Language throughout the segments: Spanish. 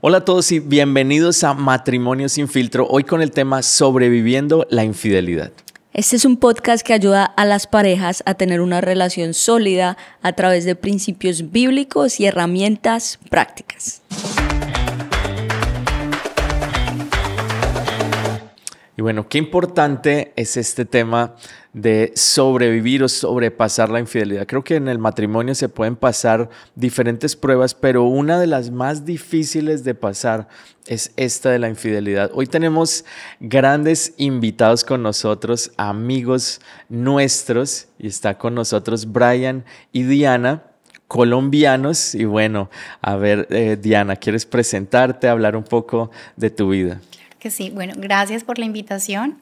Hola a todos y bienvenidos a Matrimonio sin Filtro, hoy con el tema Sobreviviendo la Infidelidad. Este es un podcast que ayuda a las parejas a tener una relación sólida a través de principios bíblicos y herramientas prácticas. Y bueno, qué importante es este tema de sobrevivir o sobrepasar la infidelidad. Creo que en el matrimonio se pueden pasar diferentes pruebas, pero una de las más difíciles de pasar es esta de la infidelidad. Hoy tenemos grandes invitados con nosotros, amigos nuestros, y está con nosotros Brian y Diana, colombianos. Y bueno, a ver, Diana, ¿quieres presentarte, hablar un poco de tu vida? Que sí, bueno, gracias por la invitación.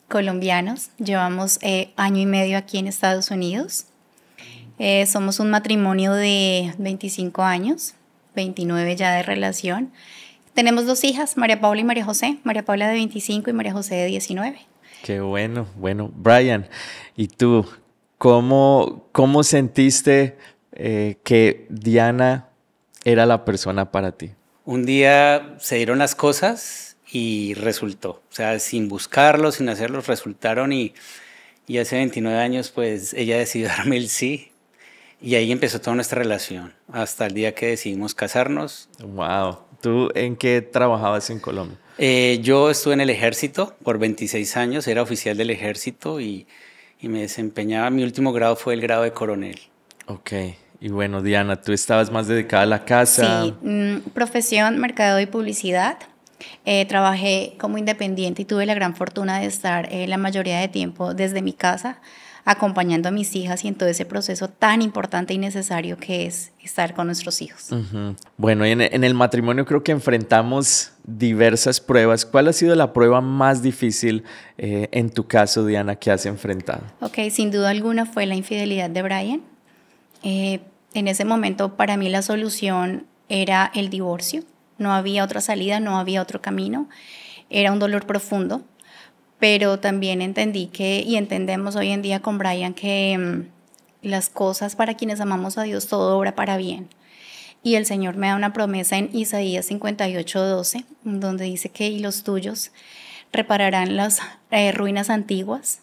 Colombianos, llevamos año y medio aquí en Estados Unidos. Somos un matrimonio de 25 años, 29 ya de relación. Tenemos 2 hijas, María Paula y María José. María Paula de 25 y María José de 19. Qué bueno. Bueno, Brian, ¿y tú cómo sentiste que Diana era la persona para ti? Un día se dieron las cosas y resultó, o sea, sin buscarlo, sin hacerlo, resultaron y hace 29 años pues ella decidió darme el sí y ahí empezó toda nuestra relación hasta el día que decidimos casarnos. Wow. ¿Tú en qué trabajabas en Colombia? Yo estuve en el ejército por 26 años, era oficial del ejército y me desempeñaba, mi último grado fue el grado de coronel. Ok. Y bueno, Diana, tú estabas más dedicada a la casa. Sí, profesión, mercadeo y publicidad. Trabajé como independiente y tuve la gran fortuna de estar la mayoría de tiempo desde mi casa, acompañando a mis hijas y en todo ese proceso tan importante y necesario que es estar con nuestros hijos. Uh-huh. Bueno, y en el matrimonio creo que enfrentamos diversas pruebas. ¿Cuál ha sido la prueba más difícil en tu caso, Diana, que has enfrentado? Ok, sin duda alguna fue la infidelidad de Brian. En ese momento para mí la solución era el divorcio. No había otra salida, no había otro camino. Era un dolor profundo, pero también entendí y entendemos hoy en día con Brian que las cosas para quienes amamos a Dios, todo obra para bien. Y el Señor me da una promesa en Isaías 58:12, donde dice que y los tuyos repararán las ruinas antiguas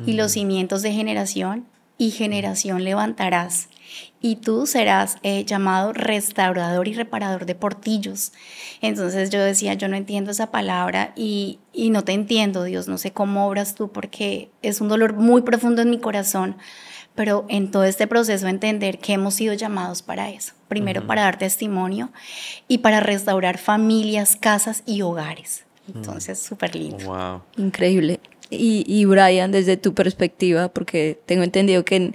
y los cimientos de generación y generación levantarás. Y tú serás llamado restaurador y reparador de portillos. Entonces yo decía, yo no entiendo esa palabra y no te entiendo, Dios, no sé cómo obras tú porque es un dolor muy profundo en mi corazón, pero en todo este proceso entender que hemos sido llamados para eso. Primero para dar testimonio y para restaurar familias, casas y hogares. Entonces, súper lindo. Wow. Increíble. Y Brian, desde tu perspectiva, porque tengo entendido que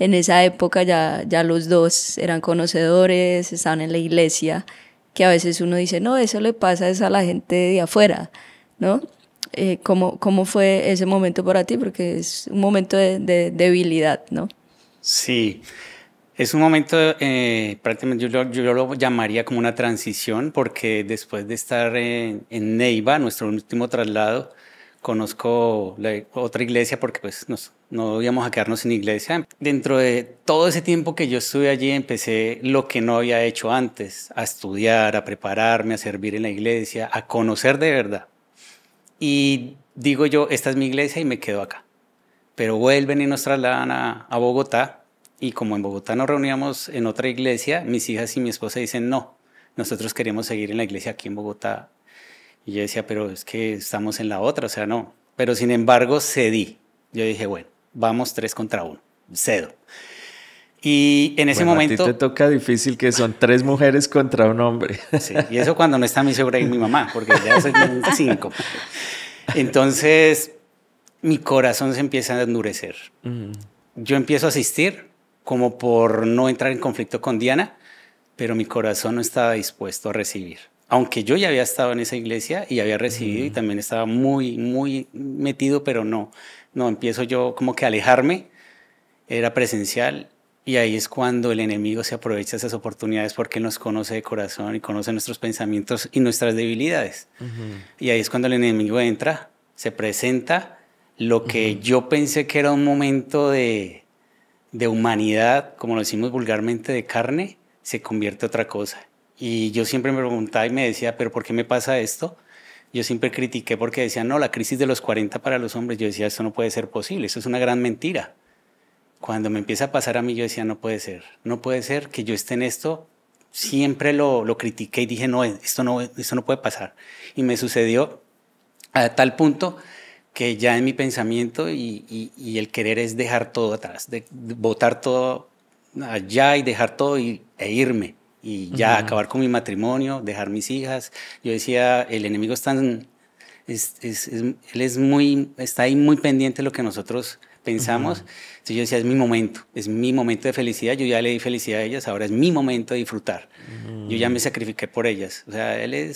en esa época ya los dos eran conocedores, estaban en la iglesia, que a veces uno dice, no, eso le pasa a la gente de afuera, ¿no? ¿Cómo fue ese momento para ti? Porque es un momento de debilidad, ¿no? Sí, es un momento, prácticamente yo lo llamaría como una transición, porque después de estar en Neiva, nuestro último traslado, conozco otra iglesia porque pues no íbamos a quedarnos sin iglesia. Dentro de todo ese tiempo que yo estuve allí empecé lo que no había hecho antes, a estudiar, a prepararme, a servir en la iglesia, a conocer de verdad. Y digo yo, esta es mi iglesia y me quedo acá. Pero vuelven y nos trasladan a Bogotá y como en Bogotá nos reuníamos en otra iglesia, mis hijas y mi esposa dicen no, nosotros queremos seguir en la iglesia aquí en Bogotá. Y yo decía, pero es que estamos en la otra, o sea, no. Pero sin embargo, cedí. Yo dije, bueno, vamos 3 contra 1, cedo. Y en ese momento... A ti te toca difícil que son 3 mujeres contra un hombre. Sí, y eso cuando no está mi suegra y mi mamá, porque ya soy 5. Entonces, mi corazón se empieza a endurecer. Yo empiezo a asistir como por no entrar en conflicto con Diana, pero mi corazón no estaba dispuesto a recibir. Aunque yo ya había estado en esa iglesia y había recibido y también estaba muy metido, pero no, empiezo yo como que a alejarme, era presencial y ahí es cuando el enemigo se aprovecha de esas oportunidades porque él nos conoce de corazón y conoce nuestros pensamientos y nuestras debilidades. Y ahí es cuando el enemigo entra, se presenta, lo que yo pensé que era un momento de humanidad, como lo decimos vulgarmente, de carne, se convierte en otra cosa. Y yo siempre me preguntaba y me decía, ¿pero por qué me pasa esto? Yo siempre critiqué porque decían, no, la crisis de los 40 para los hombres. Yo decía, esto no puede ser posible, eso es una gran mentira. Cuando me empieza a pasar a mí, yo decía, no puede ser que yo esté en esto. Siempre lo critiqué y dije, no, esto no puede pasar. Y me sucedió a tal punto que ya en mi pensamiento y el querer es dejar todo atrás, de botar todo allá y dejar todo e irme. Y ya acabar con mi matrimonio, dejar mis hijas. Yo decía, el enemigo está ahí muy pendiente de lo que nosotros pensamos. Entonces yo decía, es mi momento de felicidad. Yo ya le di felicidad a ellas, ahora es mi momento de disfrutar. Yo ya me sacrifiqué por ellas. O sea, él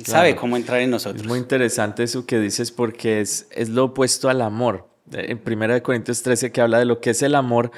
sabe cómo entrar en nosotros. Es muy interesante eso que dices porque es lo opuesto al amor. En 1 Corintios 13 que habla de lo que es el amor.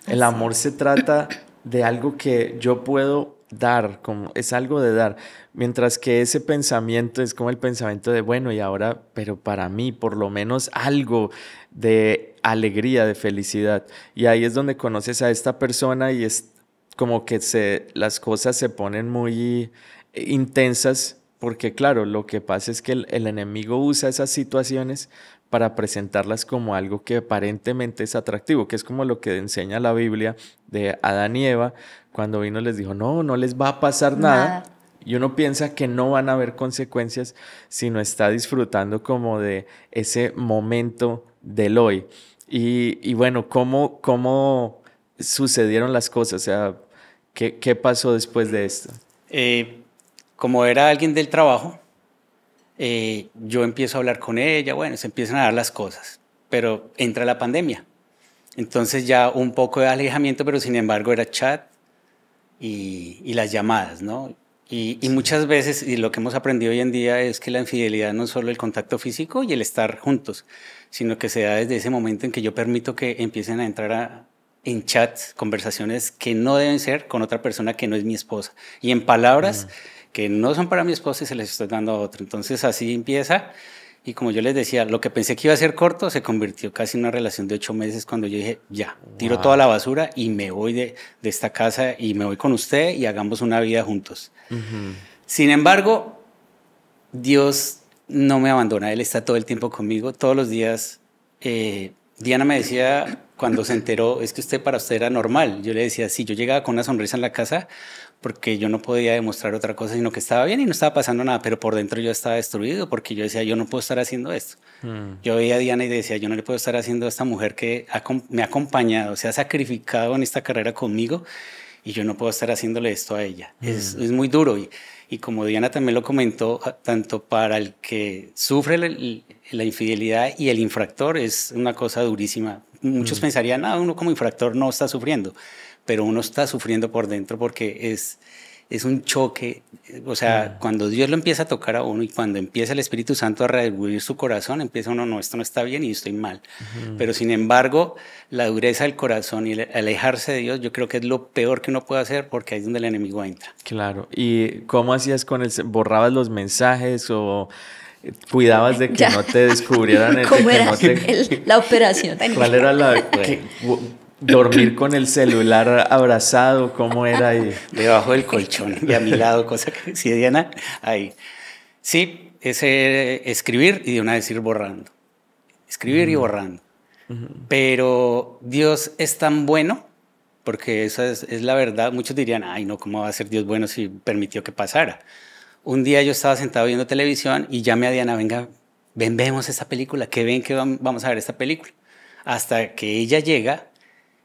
El amor se trata de algo que yo puedo dar, como es algo de dar, mientras que ese pensamiento es como el pensamiento de bueno y ahora, pero para mí por lo menos algo de alegría, de felicidad, y ahí es donde conoces a esta persona y es como que las cosas se ponen muy intensas porque claro, lo que pasa es que el enemigo usa esas situaciones para presentarlas como algo que aparentemente es atractivo, que es como lo que enseña la Biblia de Adán y Eva, cuando vino les dijo, no les va a pasar nada. Y uno piensa que no van a haber consecuencias, sino está disfrutando como de ese momento del hoy. Y bueno, ¿cómo sucedieron las cosas? O sea, ¿qué pasó después de esto? Como era alguien del trabajo, yo empiezo a hablar con ella, bueno, se empiezan a dar las cosas, pero entra la pandemia. Entonces ya un poco de alejamiento, pero sin embargo era chat y las llamadas, ¿no? Y muchas veces, y lo que hemos aprendido hoy en día es que la infidelidad no es solo el contacto físico y el estar juntos, sino que se da desde ese momento en que yo permito que empiecen a entrar en chats, conversaciones que no deben ser con otra persona que no es mi esposa. Y en palabras que no son para mi esposa y se les estoy dando a otro. Entonces así empieza. Y como yo les decía, lo que pensé que iba a ser corto se convirtió casi en una relación de 8 meses cuando yo dije, ya, tiro toda la basura y me voy de esta casa y me voy con usted y hagamos una vida juntos. Sin embargo, Dios no me abandona, Él está todo el tiempo conmigo, todos los días. Diana me decía cuando se enteró, es que para usted era normal. Yo le decía, sí, yo llegaba con una sonrisa en la casa porque yo no podía demostrar otra cosa, sino que estaba bien y no estaba pasando nada, pero por dentro yo estaba destruido porque yo decía, yo no puedo estar haciendo esto. Yo veía a Diana y decía, yo no le puedo estar haciendo a esta mujer que me ha acompañado, se ha sacrificado en esta carrera conmigo y yo no puedo estar haciéndole esto a ella. Es muy duro y como Diana también lo comentó, tanto para el que sufre la infidelidad y el infractor es una cosa durísima. Muchos pensarían, uno como infractor no está sufriendo, pero uno está sufriendo por dentro porque es un choque. O sea, cuando Dios lo empieza a tocar a uno y cuando empieza el Espíritu Santo a redarguir su corazón, empieza uno, no, esto no está bien y estoy mal. Pero sin embargo, la dureza del corazón y el alejarse de Dios, yo creo que es lo peor que uno puede hacer porque ahí es donde el enemigo entra. Claro. ¿Y cómo hacías borrabas los mensajes o cuidabas de que no te descubrieran? ¿Cómo era la operación? ¿Cuál era dormir con el celular abrazado? ¿Cómo era ahí? Debajo del colchón y a mi lado, cosa que decía Diana, ahí. Sí, ese escribir y de una vez ir borrando. Escribir y borrando. Pero Dios es tan bueno, porque esa es la verdad. Muchos dirían, ay no, ¿cómo va a ser Dios bueno si permitió que pasara? Un día yo estaba sentado viendo televisión y llamé a Diana, venga, vemos esta película, que ven que vamos a ver esta película. Hasta que ella llega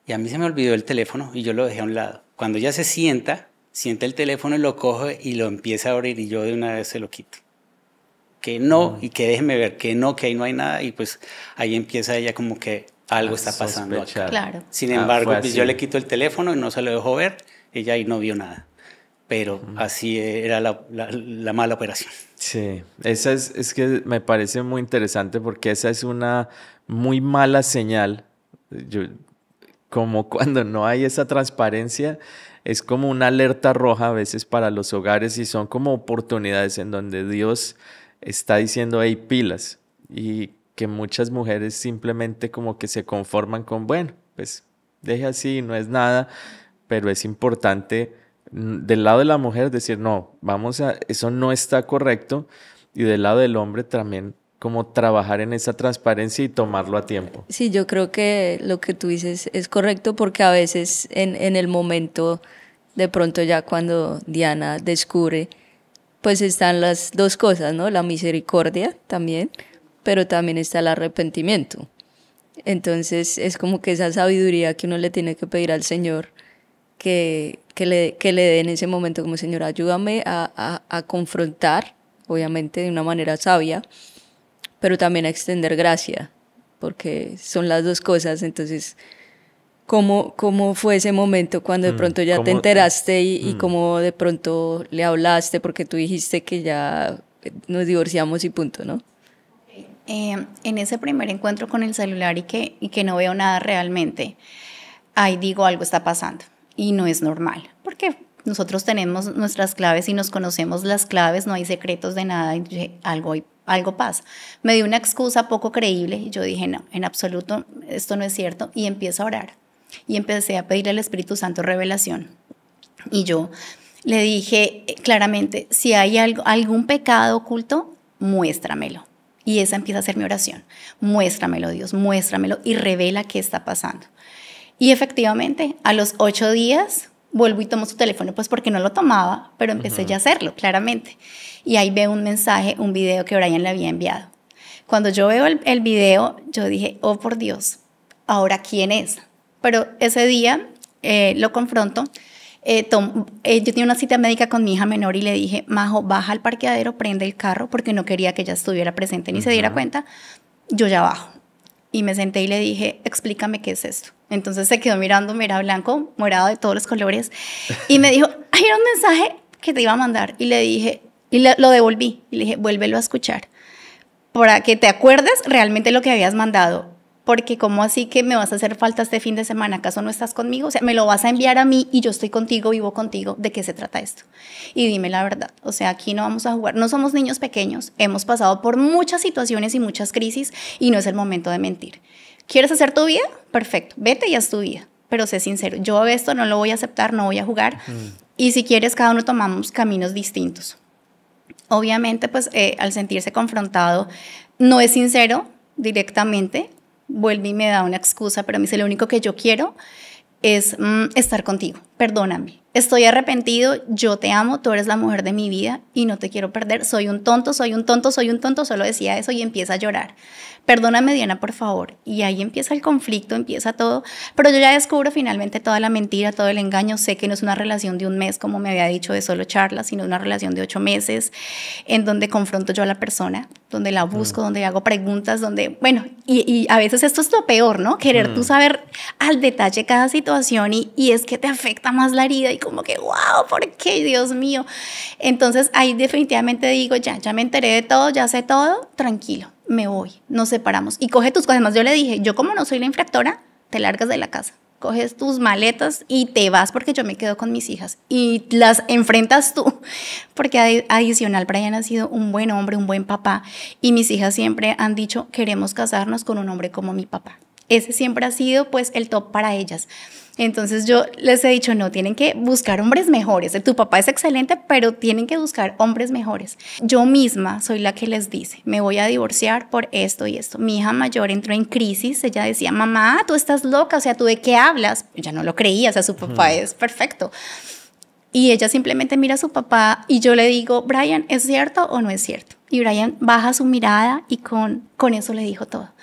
y a mí se me olvidó el teléfono y yo lo dejé a un lado. Cuando ella se sienta el teléfono y lo coge y lo empieza a abrir y yo de una vez se lo quito. Que no, y que déjeme ver, que no, que ahí no hay nada. Y pues ahí empieza ella como que algo está pasando acá. Claro. Sin embargo, pues yo le quito el teléfono y no se lo dejo ver, ella ahí no vio nada. Pero así era la mala operación. Sí, esa es que me parece muy interesante porque esa es una muy mala señal. Como cuando no hay esa transparencia, es como una alerta roja a veces para los hogares y son como oportunidades en donde Dios está diciendo, hey, pilas, y que muchas mujeres simplemente como que se conforman con, bueno, pues deje así, no es nada, pero es importante Del lado de la mujer decir, no, eso no está correcto, y del lado del hombre también como trabajar en esa transparencia y tomarlo a tiempo. Sí, yo creo que lo que tú dices es correcto porque a veces en el momento, de pronto ya cuando Diana descubre, pues están las dos cosas, ¿no? La misericordia también, pero también está el arrepentimiento. Entonces es como que esa sabiduría que uno le tiene que pedir al Señor que le dé en ese momento como Señor, ayúdame a confrontar, obviamente de una manera sabia, pero también a extender gracia, porque son las dos cosas. Entonces, ¿cómo fue ese momento cuando de pronto ya te enteraste y cómo de pronto le hablaste porque tú dijiste que ya nos divorciamos y punto, ¿no? En ese primer encuentro con el celular y que no veo nada realmente, ahí digo, algo está pasando y no es normal, porque nosotros tenemos nuestras claves y nos conocemos las claves, no hay secretos de nada, y dije, algo pasa. Me dio una excusa poco creíble y yo dije, no, en absoluto, esto no es cierto, y empiezo a orar y empecé a pedirle al Espíritu Santo revelación. Y yo le dije claramente, si hay algún pecado oculto, muéstramelo. Y esa empieza a ser mi oración. Muéstramelo, Dios, muéstramelo y revela qué está pasando. Y efectivamente, a los 8 días vuelvo y tomo su teléfono, pues porque no lo tomaba, pero empecé ya a hacerlo, claramente. Y ahí veo un mensaje, un video que Brian le había enviado. Cuando yo veo el video, yo dije, oh por Dios, ¿ahora quién es? Pero ese día lo confronto. Yo tenía una cita médica con mi hija menor y le dije, Majo, baja al parqueadero, prende el carro, porque no quería que ella estuviera presente ni se diera cuenta. Yo ya bajo. Y me senté y le dije, explícame qué es esto. Entonces se quedó mirándome, era blanco, morado, de todos los colores. Y me dijo, hay un mensaje que te iba a mandar. Y le dije, lo devolví. Y le dije, vuélvelo a escuchar, para que te acuerdes realmente lo que habías mandado. Porque ¿cómo así que me vas a hacer falta este fin de semana? ¿Acaso no estás conmigo? O sea, me lo vas a enviar a mí y yo estoy contigo, vivo contigo. ¿De qué se trata esto? Y dime la verdad. O sea, aquí no vamos a jugar. No somos niños pequeños. Hemos pasado por muchas situaciones y muchas crisis y no es el momento de mentir. ¿Quieres hacer tu vida? Perfecto. Vete y haz tu vida. Pero sé sincero. Yo esto no lo voy a aceptar, no voy a jugar. Y si quieres, cada uno tomamos caminos distintos. Obviamente, pues al sentirse confrontado, no es sincero directamente. Vuelve y me da una excusa, pero me dice, lo único que yo quiero es estar contigo, perdóname, estoy arrepentido, yo te amo, tú eres la mujer de mi vida y no te quiero perder, soy un tonto, solo decía eso y empieza a llorar. Perdóname, Diana, por favor. Y ahí empieza el conflicto, empieza todo, pero yo ya descubro finalmente toda la mentira, todo el engaño. Sé que no es una relación de un mes, como me había dicho, de solo charlas, sino una relación de 8 meses, en donde confronto yo a la persona, donde la busco, donde hago preguntas, donde, bueno, y a veces esto es lo peor, ¿no? Querer tú saber al detalle cada situación y es que te afecta más la herida y como que, wow, ¿por qué? Dios mío. Entonces ahí definitivamente digo, ya me enteré de todo, ya sé todo, tranquilo. Me voy, nos separamos y coge tus cosas. Además, yo le dije, yo como no soy la infractora, te largas de la casa, coges tus maletas y te vas porque yo me quedo con mis hijas y las enfrentas tú, porque adicional Brian ha sido un buen hombre, un buen papá y mis hijas siempre han dicho, queremos casarnos con un hombre como mi papá. Ese siempre ha sido pues el top para ellas. Entonces yo les he dicho, no, tienen que buscar hombres mejores. Tu papá es excelente, pero tienen que buscar hombres mejores. Yo misma soy la que les dice, me voy a divorciar por esto y esto. Mi hija mayor entró en crisis, ella decía, mamá, tú estás loca, o sea, ¿tú de qué hablas? Yo ya no lo creía, o sea, su papá es perfecto. Y ella simplemente mira a su papá y yo le digo, Brian, ¿es cierto o no es cierto? Y Brian baja su mirada y con eso le dijo todo.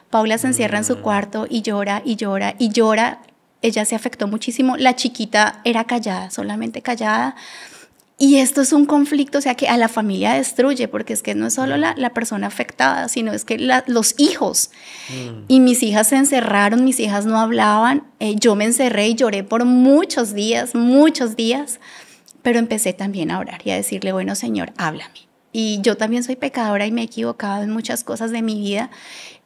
Paula se encierra en su cuarto y llora y llora y llora. Ella se afectó muchísimo. La chiquita era callada, solamente callada. Y esto es un conflicto, o sea, que a la familia destruye, porque es que no es solo la persona afectada, sino es que los hijos. Y mis hijas se encerraron, mis hijas no hablaban. Yo me encerré y lloré por muchos días, pero empecé también a orar y a decirle, bueno, Señor, háblame. Y yo también soy pecadora y me he equivocado en muchas cosas de mi vida.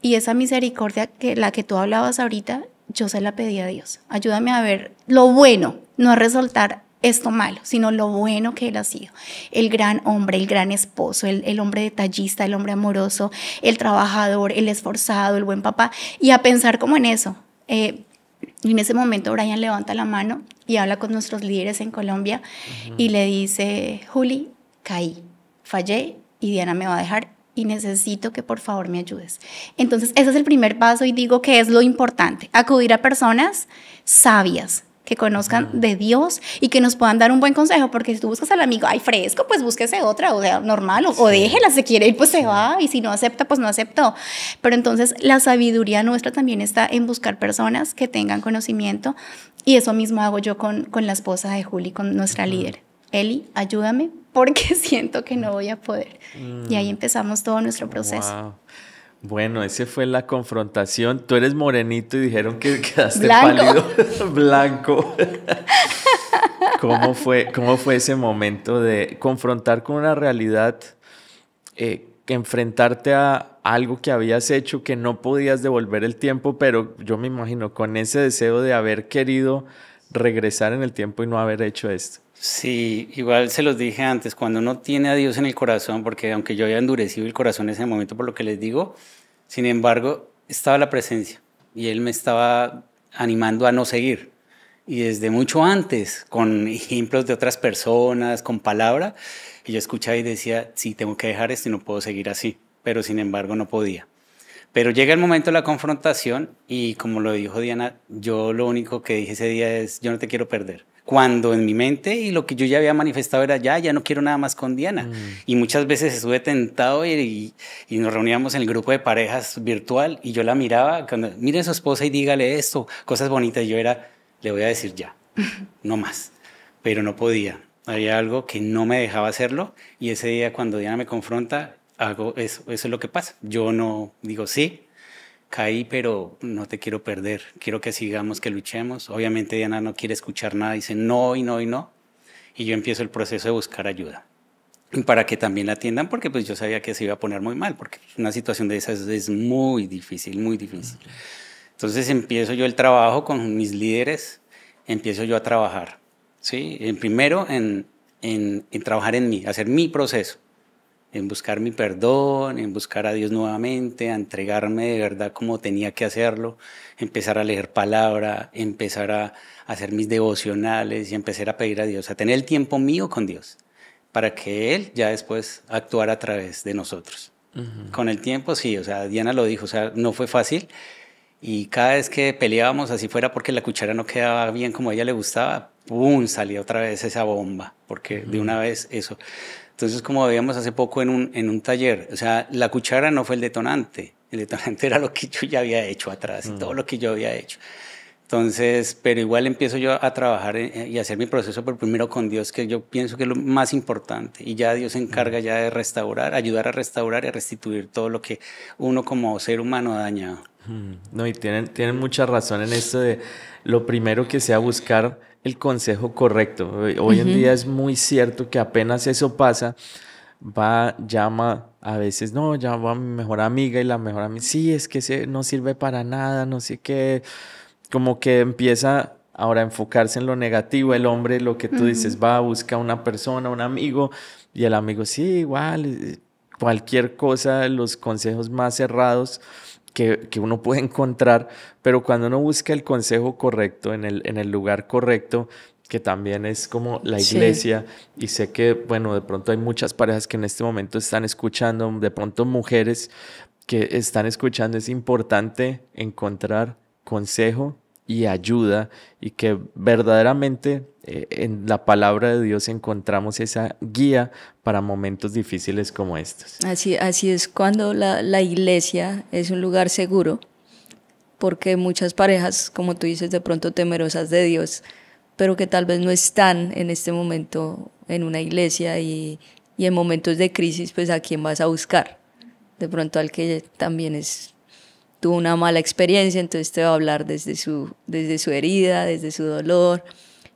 Y esa misericordia, la que tú hablabas ahorita, yo se la pedí a Dios. Ayúdame a ver lo bueno, no a resaltar esto malo, sino lo bueno que Él ha sido. El gran hombre, el gran esposo, el hombre detallista, el hombre amoroso, el trabajador, el esforzado, el buen papá. Y a pensar como en eso. Y en ese momento Brian levanta la mano y habla con nuestros líderes en Colombia y le dice, Juli, caí, fallé y Diana me va a dejar y necesito que por favor me ayudes. Entonces ese es el primer paso y digo que es lo importante, acudir a personas sabias, que conozcan de Dios y que nos puedan dar un buen consejo, porque si tú buscas al amigo, ay, fresco, pues búsquese otra, o sea, normal, o déjela, si quiere ir, pues se va, y si no acepta, pues no aceptó. Pero entonces la sabiduría nuestra también está en buscar personas que tengan conocimiento, y eso mismo hago yo con la esposa de Juli, con nuestra líder. Eli, ayúdame, porque siento que no voy a poder. Y ahí empezamos todo nuestro proceso. Wow. Bueno, esa fue la confrontación. Tú eres morenito y dijeron que quedaste Blanco. pálido, blanco. ¿Cómo fue ese momento de confrontar con una realidad, enfrentarte a algo que habías hecho, que no podías devolver el tiempo, pero yo me imagino con ese deseo de haber querido regresar en el tiempo y no haber hecho esto? Sí, igual se los dije antes, cuando uno tiene a Dios en el corazón, porque aunque yo había endurecido el corazón en ese momento por lo que les digo, sin embargo, estaba la presencia y Él me estaba animando a no seguir. Y desde mucho antes, con ejemplos de otras personas, con palabra, y yo escuchaba y decía, sí, tengo que dejar esto y no puedo seguir así, pero sin embargo no podía. Pero llega el momento de la confrontación y como lo dijo Diana, yo lo único que dije ese día es, yo no te quiero perder. Cuando en mi mente y lo que yo ya había manifestado era ya no quiero nada más con Diana. Y muchas veces estuve tentado y nos reuníamos en el grupo de parejas virtual y yo la miraba, cuando mire a su esposa y dígale esto, cosas bonitas. Yo le voy a decir ya, no más. Pero no podía. Había algo que no me dejaba hacerlo y ese día cuando Diana me confronta, hago eso es lo que pasa. Yo no digo sí. Caí, pero no te quiero perder, quiero que sigamos, que luchemos. Obviamente Diana no quiere escuchar nada, dice no y no y no. Y yo empiezo el proceso de buscar ayuda. Y para que también la atiendan, porque pues yo sabía que se iba a poner muy mal, porque una situación de esas es muy difícil, muy difícil. Entonces empiezo yo el trabajo con mis líderes, empiezo yo a trabajar, ¿sí? Primero en trabajar en mí, hacer mi proceso. En buscar mi perdón, en buscar a Dios nuevamente, a entregarme de verdad como tenía que hacerlo, empezar a leer palabra, empezar a hacer mis devocionales y empezar a pedir a Dios, a tener el tiempo mío con Dios, para que Él ya después actuara a través de nosotros. Con el tiempo, sí, o sea, Diana lo dijo, o sea, no fue fácil y cada vez que peleábamos, así fuera porque la cuchara no quedaba bien como a ella le gustaba, ¡pum!, salía otra vez esa bomba, porque de una vez eso. Entonces, como veíamos hace poco en un taller, o sea, la cuchara no fue el detonante era lo que yo ya había hecho atrás y todo lo que yo había hecho. Entonces, pero igual empiezo yo a trabajar y a hacer mi proceso, pero primero con Dios, que yo pienso que es lo más importante, y ya Dios se encarga ya de restaurar, ayudar a restaurar y a restituir todo lo que uno como ser humano ha dañado. No, y tienen mucha razón en esto de lo primero que sea buscar el consejo correcto. Hoy en día es muy cierto que apenas eso pasa, llama a veces, no, llama a mi mejor amiga y la mejor amiga, sí, es que no sirve para nada, no sé qué, como que empieza ahora a enfocarse en lo negativo. El hombre, lo que tú dices, va a buscar una persona, un amigo, y el amigo, sí, igual, cualquier cosa, los consejos más cerrados que uno puede encontrar, pero cuando uno busca el consejo correcto en el lugar correcto, que también es como la iglesia, sí. Y sé que, bueno, de pronto hay muchas parejas que en este momento están escuchando, de pronto mujeres que están escuchando, es importante encontrar consejo y ayuda y que verdaderamente en la palabra de Dios encontramos esa guía para momentos difíciles como estos. Así es cuando la iglesia es un lugar seguro, porque muchas parejas, como tú dices, de pronto temerosas de Dios, pero que tal vez no están en este momento en una iglesia y en momentos de crisis, pues ¿a quién vas a buscar? De pronto al que también tuvo una mala experiencia, entonces te va a hablar desde su herida, desde su dolor,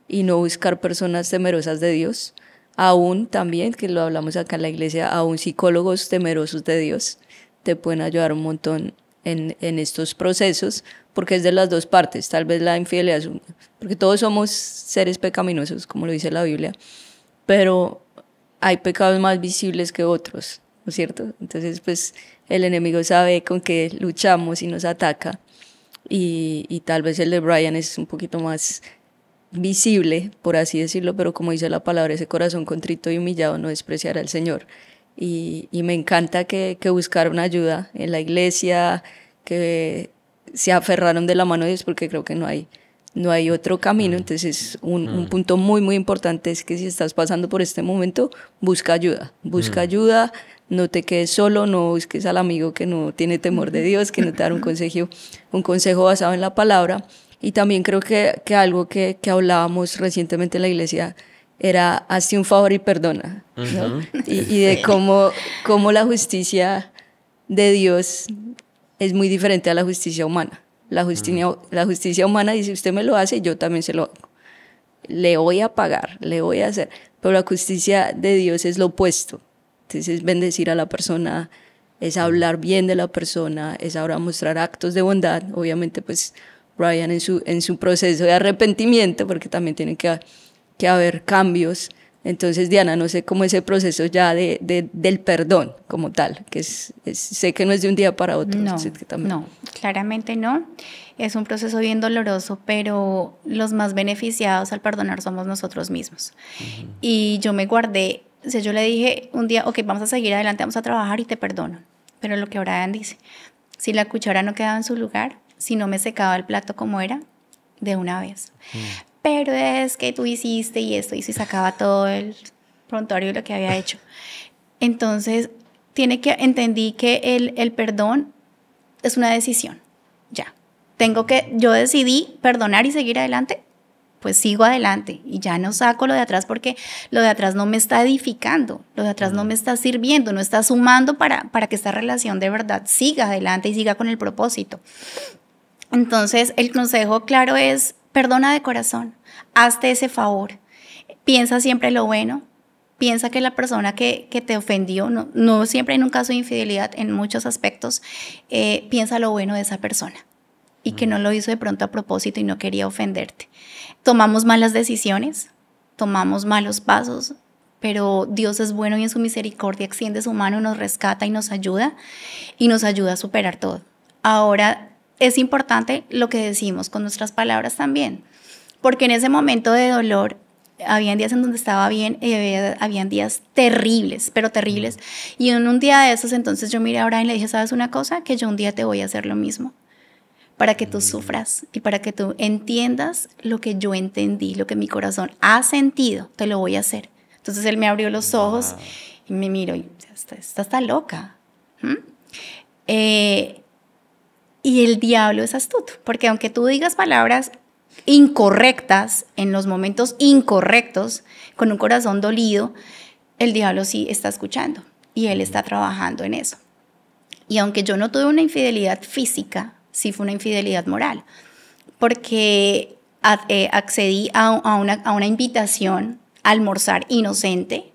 y no buscar personas temerosas de Dios. Aún también, que lo hablamos acá en la iglesia, aún psicólogos temerosos de Dios te pueden ayudar un montón en estos procesos, porque es de las dos partes. Tal vez la infidelidad porque todos somos seres pecaminosos, como lo dice la Biblia, pero hay pecados más visibles que otros, ¿no es cierto? Entonces, pues el enemigo sabe con qué luchamos y nos ataca, y tal vez el de Brian es un poquito más visible, por así decirlo, pero como dice la palabra, ese corazón contrito y humillado no despreciará al Señor. Y me encanta que buscaron ayuda en la iglesia, que se aferraron de la mano de Dios, porque creo que no hay otro camino. Entonces un punto muy muy importante es que si estás pasando por este momento, busca ayuda, no te quedes solo, no busques al amigo que no tiene temor de Dios, que no te da un consejo basado en la palabra. Y también creo que algo que hablábamos recientemente en la iglesia era hazte un favor y perdona, ¿no? Y de cómo la justicia de Dios es muy diferente a la justicia humana. La justicia humana dice, usted me lo hace, yo también se lo hago. Le voy a pagar, le voy a hacer. Pero la justicia de Dios es lo opuesto. Entonces es bendecir a la persona, es hablar bien de la persona, es ahora mostrar actos de bondad. Obviamente pues Brian en su proceso de arrepentimiento, porque también tiene que haber cambios. Entonces, Diana, no sé cómo ese proceso ya del perdón como tal, que sé que no es de un día para otro. No, claramente no. Es un proceso bien doloroso, pero los más beneficiados al perdonar somos nosotros mismos. Y yo me guardé, o sea, yo le dije un día, ok, vamos a seguir adelante, vamos a trabajar y te perdono. Pero lo que Brian dice, si la cuchara no quedaba en su lugar, si no me secaba el plato como era, de una vez. Pero es que tú hiciste y esto, y sacaba todo el prontuario de lo que había hecho. Entonces, entendí que el perdón es una decisión, ya. Yo decidí perdonar y seguir adelante, pues sigo adelante y ya no saco lo de atrás porque lo de atrás no me está edificando, lo de atrás no me está sirviendo, no está sumando para que esta relación de verdad siga adelante y siga con el propósito. Entonces, el consejo claro es, perdona de corazón, hazte ese favor, piensa siempre lo bueno, piensa que la persona que te ofendió, no siempre en un caso de infidelidad, en muchos aspectos, piensa lo bueno de esa persona y que no lo hizo de pronto a propósito y no quería ofenderte. Tomamos malas decisiones, tomamos malos pasos, pero Dios es bueno y en su misericordia extiende su mano, nos rescata y nos ayuda a superar todo. Ahora, es importante lo que decimos con nuestras palabras también, porque en ese momento de dolor habían días en donde estaba bien y habían días terribles, pero terribles, y en un día de esos entonces yo miré a Brian y le dije, ¿sabes una cosa? Que yo un día te voy a hacer lo mismo, para que tú sufras y para que tú entiendas lo que yo entendí, lo que mi corazón ha sentido, te lo voy a hacer. Entonces él me abrió los ojos y me miró y esta está loca. Y el diablo es astuto, porque aunque tú digas palabras incorrectas en los momentos incorrectos, con un corazón dolido, el diablo sí está escuchando y él está trabajando en eso. Y aunque yo no tuve una infidelidad física, sí fue una infidelidad moral, porque accedí a una invitación a almorzar inocente,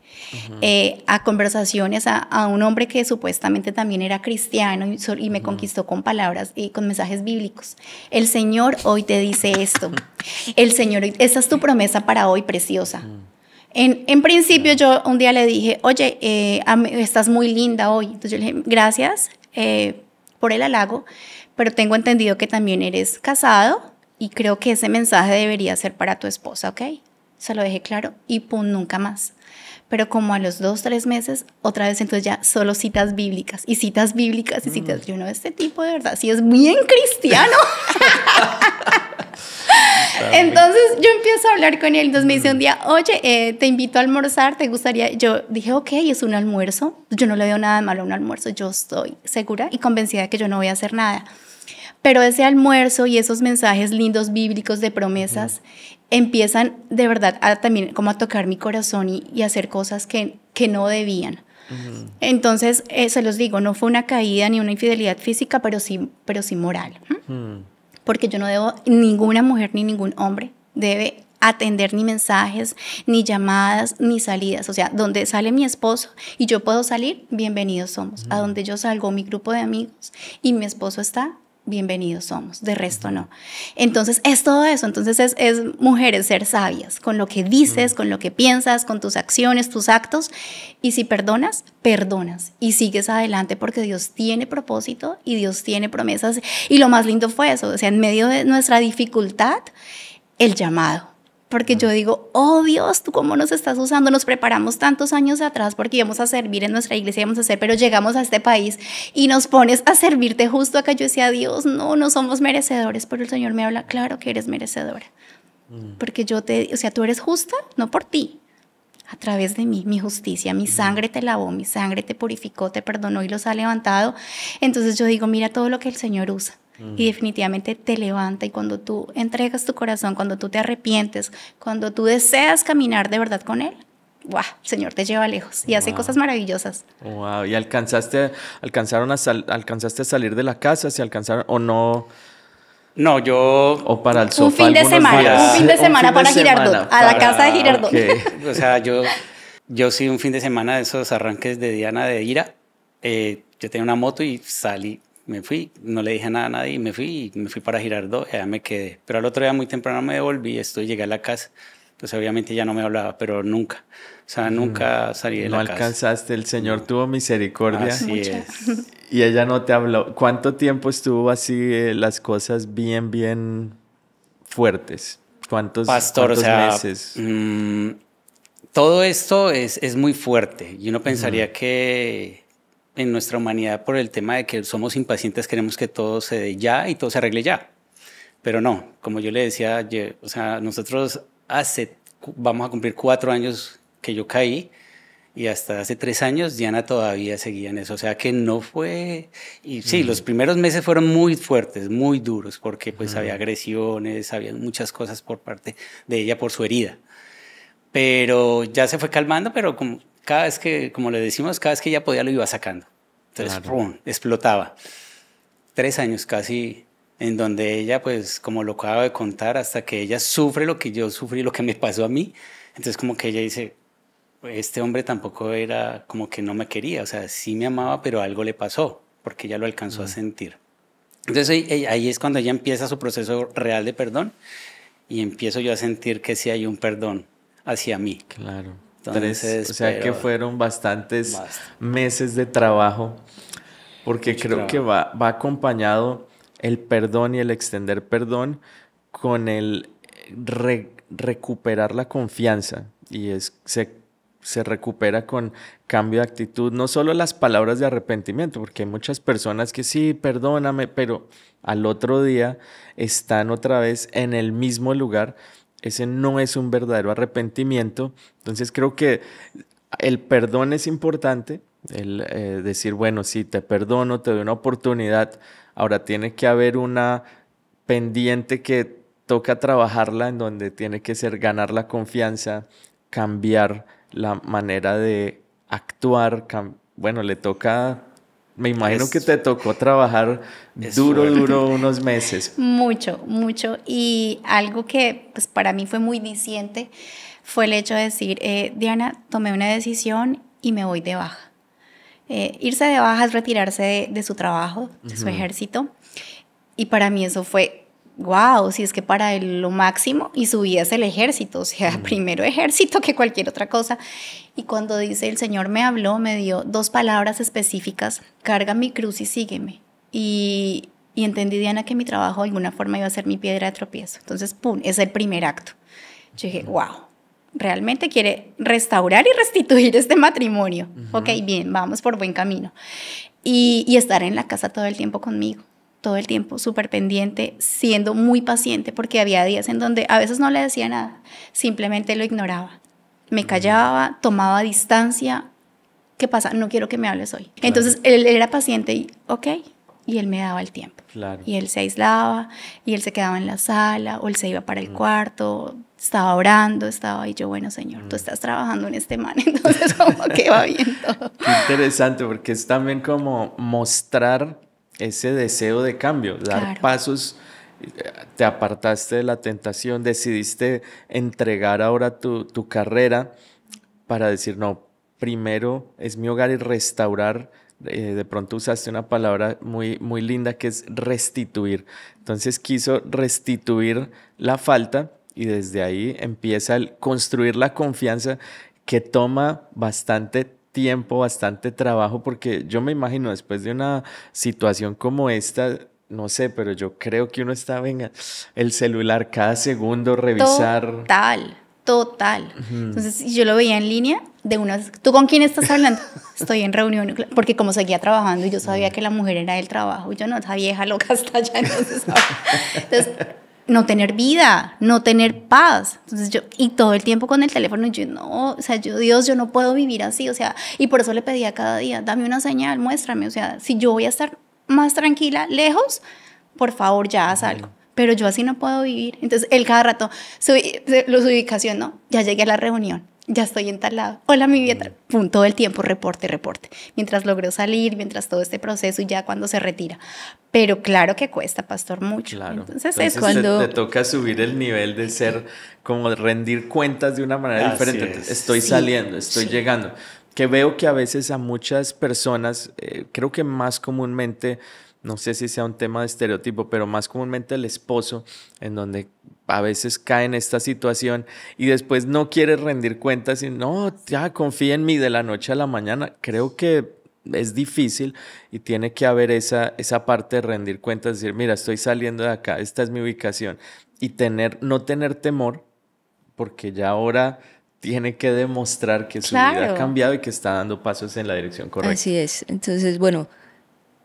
a conversaciones a un hombre que supuestamente también era cristiano y me conquistó con palabras y con mensajes bíblicos. El Señor hoy te dice esto. El Señor, esa es tu promesa para hoy, preciosa. En principio yo un día le dije, oye, estás muy linda hoy. Entonces yo le dije, gracias por el halago, pero tengo entendido que también eres casado y creo que ese mensaje debería ser para tu esposa, ¿ok? Se lo dejé claro y pum, nunca más. Pero como a los 2-3 meses, otra vez entonces ya solo citas bíblicas y citas bíblicas y citas. Yo no, este tipo de verdad, sí es bien cristiano. Entonces yo empiezo a hablar con él, entonces me dice un día, oye, te invito a almorzar, ¿te gustaría? Yo dije, ok, es un almuerzo, yo no le veo nada de malo a un almuerzo, yo estoy segura y convencida de que yo no voy a hacer nada. Pero ese almuerzo y esos mensajes lindos bíblicos de promesas empiezan de verdad también como a tocar mi corazón y hacer cosas que no debían. Entonces, se los digo, no fue una caída ni una infidelidad física, pero sí moral. Porque yo no debo, ninguna mujer ni ningún hombre debe atender ni mensajes, ni llamadas, ni salidas. O sea, donde sale mi esposo y yo puedo salir, bienvenidos somos. A donde yo salgo, mi grupo de amigos y mi esposo está, bienvenidos somos, de resto no. Entonces es todo eso, entonces es mujeres ser sabias con lo que dices, con lo que piensas, con tus acciones, tus actos, y si perdonas, perdonas y sigues adelante porque Dios tiene propósito y Dios tiene promesas, y lo más lindo fue eso, o sea, en medio de nuestra dificultad, el llamado. Porque yo digo, oh Dios, ¿tú cómo nos estás usando? Nos preparamos tantos años atrás porque íbamos a servir en nuestra iglesia, íbamos a hacer, pero llegamos a este país y nos pones a servirte justo acá. Yo decía, Dios, no somos merecedores, pero el Señor me habla, claro que eres merecedora. Porque o sea, tú eres justa, no por ti, a través de mí, mi justicia, mi sangre te lavó, mi sangre te purificó, te perdonó y los ha levantado. Entonces yo digo, mira todo lo que el Señor usa. Y definitivamente te levanta, y cuando tú entregas tu corazón, cuando tú te arrepientes, cuando tú deseas caminar de verdad con Él, ¡guau! El Señor te lleva lejos y hace cosas maravillosas. Wow. ¿Y alcanzaste a salir de la casa? ¿Se alcanzaron o no? No, yo... O para el sofá un fin de semana para Girardot, a la casa de Girardot. Okay. O sea, yo sí, un fin de semana de esos arranques de Diana de ira, yo tenía una moto y salí. Me fui, no le dije nada a nadie, y me fui para Girardot y allá me quedé. Pero al otro día muy temprano me devolví, llegué a la casa. Entonces obviamente ya no me hablaba, pero nunca, o sea, nunca salí de la casa. No alcanzaste, el Señor tuvo misericordia. Así es. Y ella no te habló. ¿Cuánto tiempo estuvo así las cosas bien fuertes? ¿Cuántos meses? Todo esto es muy fuerte y uno pensaría que en nuestra humanidad, por el tema de que somos impacientes, queremos que todo se dé ya y todo se arregle ya. Pero no, como yo le decía, o sea, nosotros vamos a cumplir 4 años que yo caí, y hasta hace 3 años Diana todavía seguía en eso. O sea que no fue... Y sí, los primeros meses fueron muy fuertes, muy duros, porque pues había agresiones, había muchas cosas por parte de ella por su herida. Pero ya se fue calmando, pero cada vez que, como le decimos, cada vez que ella podía lo iba sacando. Entonces, ¡pum!, explotaba. 3 años casi en donde ella, pues, como lo acabo de contar, hasta que ella sufre lo que yo sufrí, lo que me pasó a mí. Entonces, como que ella dice, este hombre tampoco era como que no me quería, o sea, sí me amaba, pero algo le pasó, porque ella lo alcanzó a sentir. Entonces, ahí es cuando ella empieza su proceso real de perdón, y empiezo yo a sentir que sí hay un perdón hacia mí. Claro. Entonces, o sea que fueron bastantes meses de trabajo, porque creo que va acompañado el perdón y el extender perdón con el recuperar la confianza, y se recupera con cambio de actitud, no solo las palabras de arrepentimiento, porque hay muchas personas que sí, perdóname, pero al otro día están otra vez en el mismo lugar. Ese no es un verdadero arrepentimiento. Entonces creo que el perdón es importante, el decir, bueno, sí, te perdono, te doy una oportunidad. Ahora tiene que haber una pendiente que toca trabajarla, en donde tiene que ser ganar la confianza, cambiar la manera de actuar. Bueno, le toca... Me imagino que te tocó trabajar duro unos meses. Mucho. Y algo que pues, para mí fue muy diciente fue el hecho de decir, Diana, tomé una decisión y me voy de baja. Irse de baja es retirarse de su trabajo, de su ejército. Y para mí eso fue, wow, si es que para él lo máximo y su vida es el ejército, o sea, primero ejército que cualquier otra cosa. Y cuando dice, el Señor me habló, me dio 2 palabras específicas, carga mi cruz y sígueme. Y entendí, Diana, que mi trabajo de alguna forma iba a ser mi piedra de tropiezo. Entonces, ¡pum!, es el primer acto. Yo dije, wow, realmente quiere restaurar y restituir este matrimonio. Ok, bien, vamos por buen camino. Y estar en la casa todo el tiempo conmigo. Todo el tiempo, súper pendiente, siendo muy paciente, porque había días en donde a veces no le decía nada, simplemente lo ignoraba. Me callaba, tomaba distancia. ¿Qué pasa? No quiero que me hables hoy. Claro. Entonces, él era paciente y, ok, y él me daba el tiempo. Claro. Y él se aislaba, y él se quedaba en la sala, o él se iba para el cuarto, estaba orando, estaba ahí yo, bueno, Señor, tú estás trabajando en este man, entonces como que va bien todo. Qué interesante, porque es también como mostrar ese deseo de cambio, dar pasos. Te apartaste de la tentación, decidiste entregar ahora tu carrera para decir, no, primero es mi hogar y restaurar de pronto usaste una palabra muy, muy linda que es restituir. Entonces quiso restituir la falta y desde ahí empieza el construir la confianza que toma bastante tiempo, bastante trabajo, porque yo me imagino después de una situación como esta, no sé, pero yo creo que uno está, venga, el celular cada segundo, revisar. Total. Entonces, si yo lo veía en línea, de una vez, ¿tú con quién estás hablando? Estoy en reunión, porque como seguía trabajando y yo sabía que la mujer era del trabajo, yo no, esa vieja loca está allá, entonces, no tener vida, no tener paz. Entonces yo, y todo el tiempo con el teléfono, yo no, o sea, Dios, yo no puedo vivir así, o sea, y por eso le pedía cada día, dame una señal, muéstrame, o sea, si yo voy a estar más tranquila, lejos, por favor, ya haz algo. Pero yo así no puedo vivir. Entonces, él cada rato, su ubicación, ¿no? Ya llegué a la reunión, ya estoy en tal lado. Hola, mi vida. Pum, todo el tiempo, reporte. Mientras logró salir, mientras todo este proceso y ya cuando se retira. Pero claro que cuesta, pastor, mucho. Claro. Entonces es cuando te toca subir el nivel de ser, como rendir cuentas de una manera diferente. Estoy saliendo, estoy llegando. Que veo que a veces a muchas personas, creo que más comúnmente, no sé si sea un tema de estereotipo, pero más comúnmente el esposo, en donde a veces cae en esta situación y después no quiere rendir cuentas y no, ya confía en mí de la noche a la mañana. Creo que es difícil y tiene que haber esa parte de rendir cuentas, decir, mira, estoy saliendo de acá, esta es mi ubicación, y no tener temor, porque ya ahora tiene que demostrar que su vida ha cambiado y que está dando pasos en la dirección correcta. Así es. Entonces, bueno,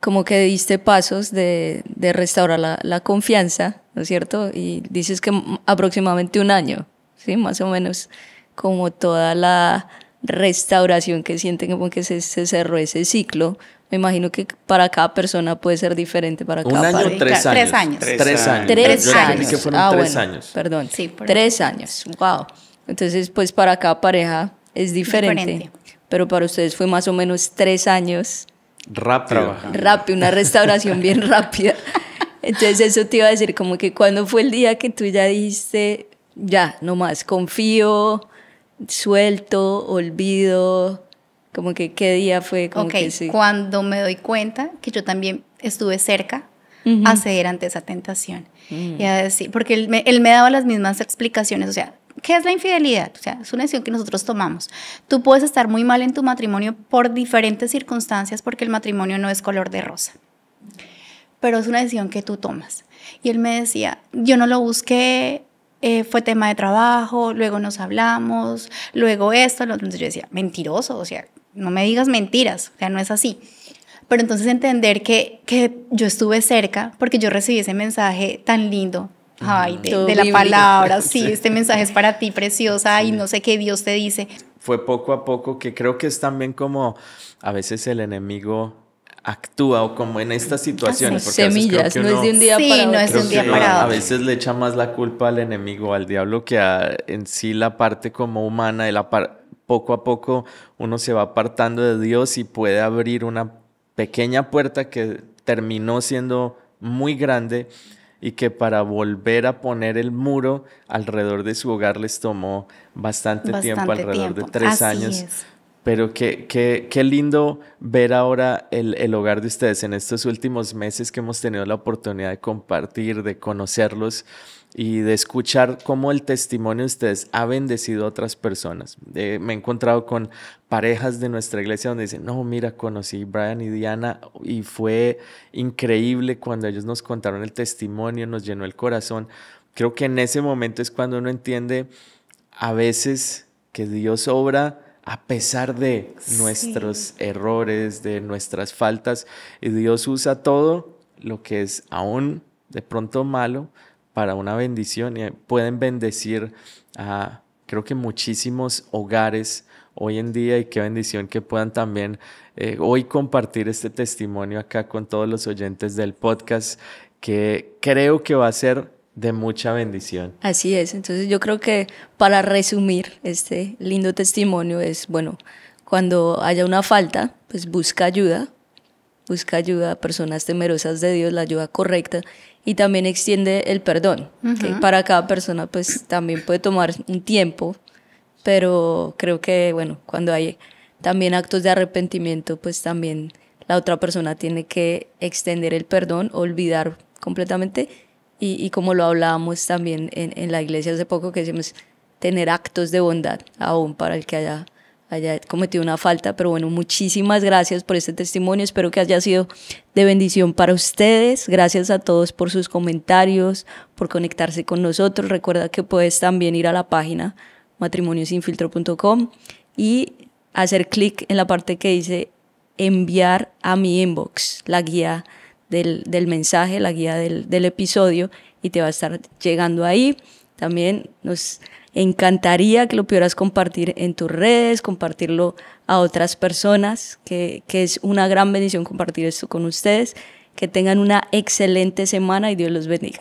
como que diste pasos de restaurar la confianza, ¿no es cierto? Y dices que aproximadamente 1 año, ¿sí? Más o menos, como toda la restauración que sienten, como que se cerró ese ciclo. Me imagino que para cada persona puede ser diferente, para cada pareja. 1 año, 3 años. 3 años. 3 años. 3 años. Que fueron 3 bueno, años. Perdón. Sí, 3 años. Wow. Entonces, pues para cada pareja es diferente. Pero para ustedes fue más o menos 3 años. Rápido, una restauración bien rápida. Entonces eso te iba a decir, como que cuando fue el día que tú ya dijiste, ya, no más, confío, suelto, olvido, como que qué día fue, como que sí. Cuando me doy cuenta que yo también estuve cerca a ceder ante esa tentación y a decir, porque él me daba las mismas explicaciones, o sea, ¿qué es la infidelidad? O sea, es una decisión que nosotros tomamos. Tú puedes estar muy mal en tu matrimonio por diferentes circunstancias, porque el matrimonio no es color de rosa, pero es una decisión que tú tomas. Y él me decía, yo no lo busqué, fue tema de trabajo, luego nos hablamos, luego esto. Entonces yo decía, mentiroso, o sea, no me digas mentiras, o sea, no es así. Pero entonces entender que yo estuve cerca, porque yo recibí ese mensaje tan lindo, de la palabra, sí, este mensaje es para ti, preciosa, y no sé qué Dios te dice. Fue poco a poco, que creo que es también como a veces el enemigo actúa, o como en estas situaciones. Porque semillas, no es de un día para otro. No es de un día para otro. A veces le echa más la culpa al enemigo, al diablo, que en sí la parte como humana, poco a poco uno se va apartando de Dios y puede abrir una pequeña puerta que terminó siendo muy grande, y que para volver a poner el muro alrededor de su hogar les tomó bastante tiempo, alrededor de 3 años. Es. Pero qué lindo ver ahora el hogar de ustedes en estos últimos meses que hemos tenido la oportunidad de compartir, de conocerlos y de escuchar cómo el testimonio de ustedes ha bendecido a otras personas. Me he encontrado con parejas de nuestra iglesia donde dicen, no, mira, conocí a Brian y Diana y fue increíble cuando ellos nos contaron el testimonio, nos llenó el corazón. Creo que en ese momento es cuando uno entiende a veces que Dios obra a pesar de nuestros errores, de nuestras faltas, y Dios usa todo lo que es aún de pronto malo para una bendición, y pueden bendecir a, creo que muchísimos hogares hoy en día, y qué bendición que puedan también hoy compartir este testimonio acá con todos los oyentes del podcast, que creo que va a ser de mucha bendición. Así es. Entonces yo creo que para resumir este lindo testimonio es, bueno, cuando haya una falta, pues busca ayuda a personas temerosas de Dios, la ayuda correcta, y también extiende el perdón, que para cada persona pues también puede tomar un tiempo, pero creo que, bueno, cuando hay también actos de arrepentimiento, pues también la otra persona tiene que extender el perdón, olvidar completamente, y como lo hablábamos también en la iglesia hace poco, que decimos tener actos de bondad aún para el que haya cometido una falta. Pero bueno, muchísimas gracias por este testimonio, espero que haya sido de bendición para ustedes. Gracias a todos por sus comentarios, por conectarse con nosotros. Recuerda que puedes también ir a la página matrimoniosinfiltro.com y hacer clic en la parte que dice enviar a mi inbox la guía del mensaje, la guía del episodio, y te va a estar llegando ahí. También nos encantaría que lo pudieras compartir en tus redes, compartirlo a otras personas, que es una gran bendición compartir esto con ustedes. Que tengan una excelente semana y Dios los bendiga.